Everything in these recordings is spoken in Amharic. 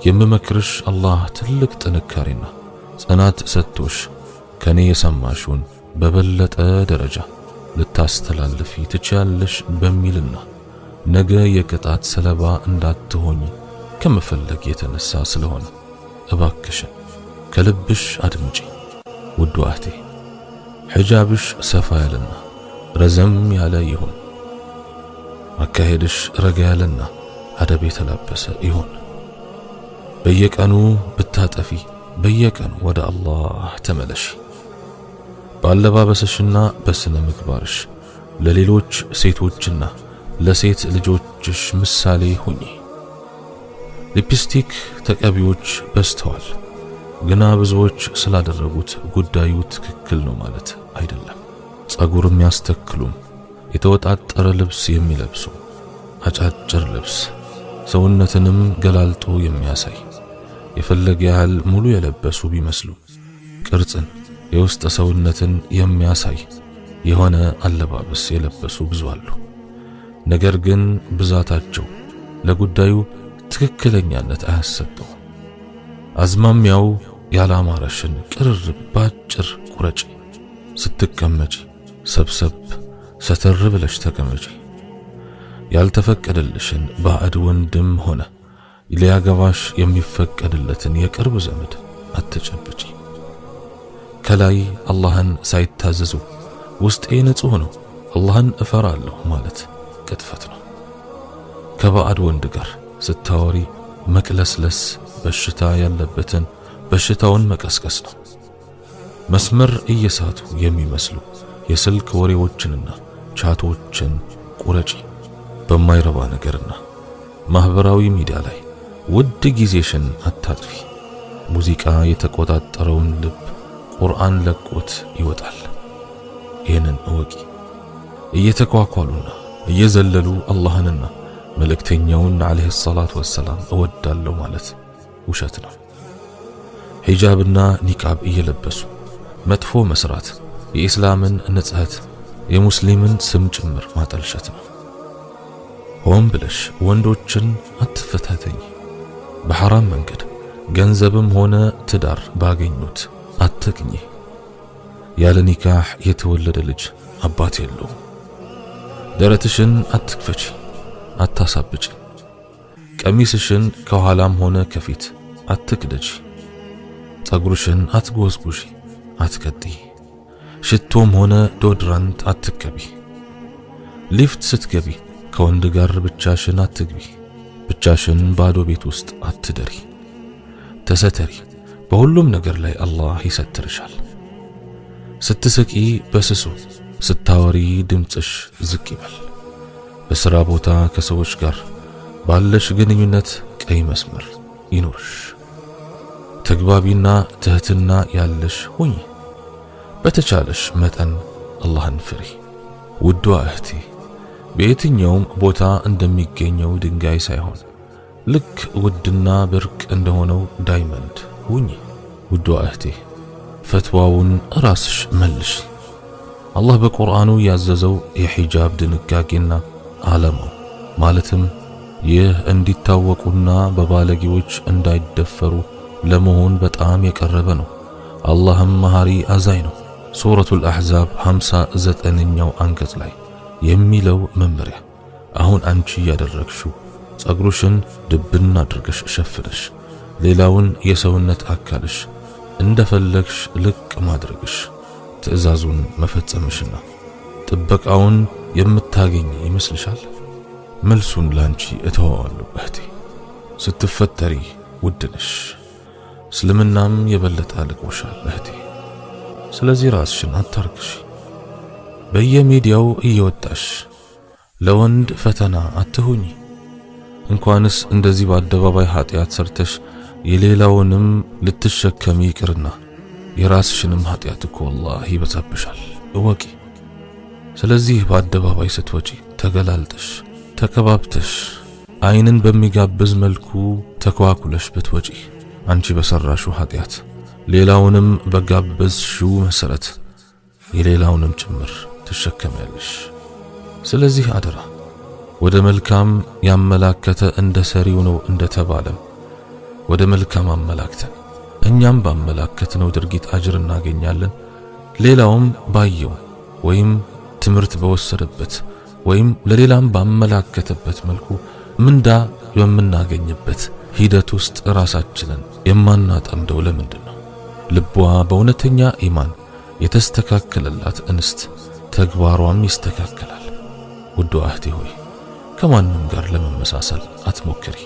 የምመክርሽ አላህ ትልቅ ጥንካሬና ጽናት ሰጥቶሽ ከኔ የሰማሽውን በበለጠ ደረጃ ልታስተላልፊ ትችያለሽ በሚልና ነገ የቅጣት ሰለባ እንዳትሆኚ ከመፈለግ የተነሳ ስለሆነ እባክሽን ከልብሽ አድምጪ ውድ እህቴ። ሒጃብሽ ሰፋ ያለና ረዘም ያለ ይሁን። አካሄድሽ ረጋ ያለና አደብ የተላበሰ ይሁን። በየቀኑ ብታጠፊ በየቀኑ ወደ አላህ ተመለሺ። ባለባበስሽና በስነ ምግባርሽ ለሌሎች ሴቶችና ለሴት ልጆችሽ ምሳሌ ሁኚ። ሊፕስቲክ ተቀቢዎች በዝተዋል፣ ግና ብዙዎች ስላደረጉት ጉዳዩ ትክክል ነው ማለት አይደለም። ጸጉር የሚያስተክሉም የተወጣጠረ ልብስ የሚለብሱ አጫጭር ልብስ ሰውነትንም ገላልጦ የሚያሳይ የፈለገ ያህል ሙሉ የለበሱ ቢመስሉ ቅርጽን የውስጥ ሰውነትን የሚያሳይ የሆነ አለባበስ የለበሱ ብዙ አሉ። ነገር ግን ብዛታቸው ለጉዳዩ ትክክለኛነት አያሰጠው። አዝማሚያው ያላማረሽን ቅርርብ ባጭር ቁረጭ። ስትቀመጪ ሰብሰብ ሰተር ብለሽ ተቀመጪ። ያልተፈቀደልሽን ባዕድ ወንድም ሆነ ሊያገባሽ የሚፈቀድለትን የቅርብ ዘመድ አትጨብጪ። ከላይ አላህን ሳይታዘዙ ውስጤ ንጹህ ነው አላህን እፈራለሁ ማለት ቅጥፈት ነው። ከባዕድ ወንድ ጋር ስታወሪ መቅለስለስ በሽታ ያለበትን በሽታውን መቀስቀስ ነው። መስመር እየሳቱ የሚመስሉ የስልክ ወሬዎችንና ቻቶችን ቁረጪ። በማይረባ ነገርና ማህበራዊ ሚዲያ ላይ ውድ ጊዜሽን አታጥፊ። ሙዚቃ የተቆጣጠረውን ልብ ቁርአን ለቆት ይወጣል። ይህንን እወቂ። እየተኳኳሉና እየዘለሉ አላህንና መልእክተኛውን አለይሂ ሰላቱ ወሰላም እወዳለሁ ማለት ውሸት ነው። ሒጃብና ኒቃብ እየለበሱ መጥፎ መስራት የኢስላምን ንጽህት የሙስሊምን ስም ጭምር ማጠልሸት ነው። ሆን ብለሽ ወንዶችን አትፈታተኝ። በሐራም መንገድ ገንዘብም ሆነ ትዳር ባገኙት አትቅኚ። ያለ ኒካህ የተወለደ ልጅ አባት የለውም። ደረትሽን አትክፈቺ፣ አታሳብጪ። ቀሚስሽን ከኋላም ሆነ ከፊት አትቅደጂ። ጸጉርሽን አትጎዝጉዢ፣ አትቀጥይ። ሽቶም ሆነ ዶድራንት አትቀቢ። ሊፍት ስትገቢ ከወንድ ጋር ብቻሽን አትግቢ። ብቻሽን ባዶ ቤት ውስጥ አትደሪ። ተሰተሪ። በሁሉም ነገር ላይ አላህ ይሰትርሻል። ስትስቂ በስሱ፣ ስታወሪ ድምፅሽ ዝቅ ይበል። በሥራ ቦታ ከሰዎች ጋር ባለሽ ግንኙነት ቀይ መስመር ይኖርሽ። ተግባቢና ትህትና ያለሽ ሁኚ። በተቻለሽ መጠን አላህን ፍሪ። ውዷ እህቴ፣ በየትኛውም ቦታ እንደሚገኘው ድንጋይ ሳይሆን ልክ ውድና ብርቅ እንደሆነው ዳይመንድ ሁኚ። ውዷ እህቴ፣ ፈትዋውን ራስሽ መልሽ። አላህ በቁርአኑ ያዘዘው የሒጃብ ድንጋጌና ዓላማው ማለትም ይህ እንዲታወቁና በባለጌዎች እንዳይደፈሩ ለመሆን በጣም የቀረበ ነው። አላህም መሐሪ አዛኝ ነው። ሱረቱል አሕዛብ 59ኛው አንቀጽ ላይ የሚለው መመሪያ አሁን አንቺ ያደረግሽው ጸጉርሽን ድብን አድርገሽ ሸፍነሽ ሌላውን የሰውነት አካልሽ እንደፈለግሽ ልቅ ማድረግሽ ትዕዛዙን መፈጸምሽና ጥበቃውን የምታገኝ ይመስልሻል? መልሱን ላንቺ እተዋዋለሁ እህቴ። ስትፈጠሪ ውድነሽ፣ እስልምናም የበለጠ አልቆሻል እህቴ። ስለዚህ ራስሽን አታርክሽ። በየሚዲያው እየወጣሽ ለወንድ ፈተና አትሁኚ። እንኳንስ እንደዚህ በአደባባይ ኃጢአት ሰርተሽ የሌላውንም ልትሸከሚ ይቅርና የራስሽንም ኃጢአት እኮ አላህ ይበዛብሻል እወቂ። ስለዚህ በአደባባይ ስትወጪ ተገላልጠሽ ተከባብተሽ አይንን በሚጋብዝ መልኩ ተኳኩለሽ ብትወጪ አንቺ በሰራሽው ኃጢአት ሌላውንም በጋበዝሽው መሰረት የሌላውንም ጭምር ትሸከሚያለሽ። ስለዚህ አደራ ወደ መልካም ያመላከተ እንደ ሰሪው ነው እንደተባለም ወደ መልካም አመላክተን እኛም ባመላከትነው ድርጊት አጅር እናገኛለን። ሌላውም ባየው ወይም ትምህርት በወሰደበት ወይም ለሌላም ባመላከተበት መልኩ ምንዳ የምናገኝበት ሂደት ውስጥ ራሳችንን የማናጠምደው ለምንድን ነው? ልቧ በእውነተኛ ኢማን የተስተካከለላት እንስት ተግባሯም ይስተካከላል። ውድ እህቴ ሆይ ከማንም ጋር ለመመሳሰል አትሞክሪ።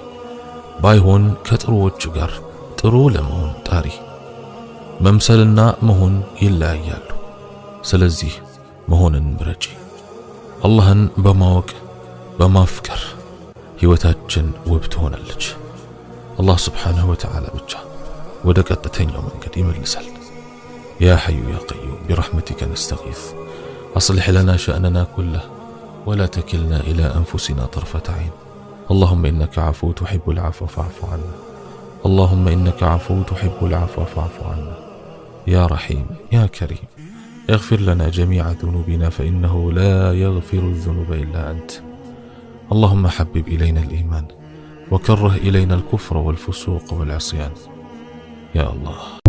ባይሆን ከጥሩዎች ጋር ጥሩ ለመሆን ጣሪ። መምሰልና መሆን ይለያያሉ። ስለዚህ መሆንን ምረጪ። አላህን በማወቅ በማፍቀር ሕይወታችን ውብ ትሆናለች። አላህ ስብሓንሁ ወተዓላ ብቻ ወደ ቀጥተኛው መንገድ ይመልሳል። ያ ሐዩ ያ ቀዩም ቢረሕመቲከ ነስተጊዝ አስሊሕ ለና ሸእነና ኩለህ ወላ ተኪልና ኢላ አንፉሲና ጠርፈተ ዐይን اللهم إنك عفو تحب العفو فاعف عنا اللهم إنك عفو تحب العفو فاعف عنا يا رحيم يا كريم اغفر لنا جميع ذنوبنا فإنه لا يغفر الذنوب إلا أنت اللهم حبب إلينا الإيمان وكره إلينا الكفر والفسوق والعصيان يا الله.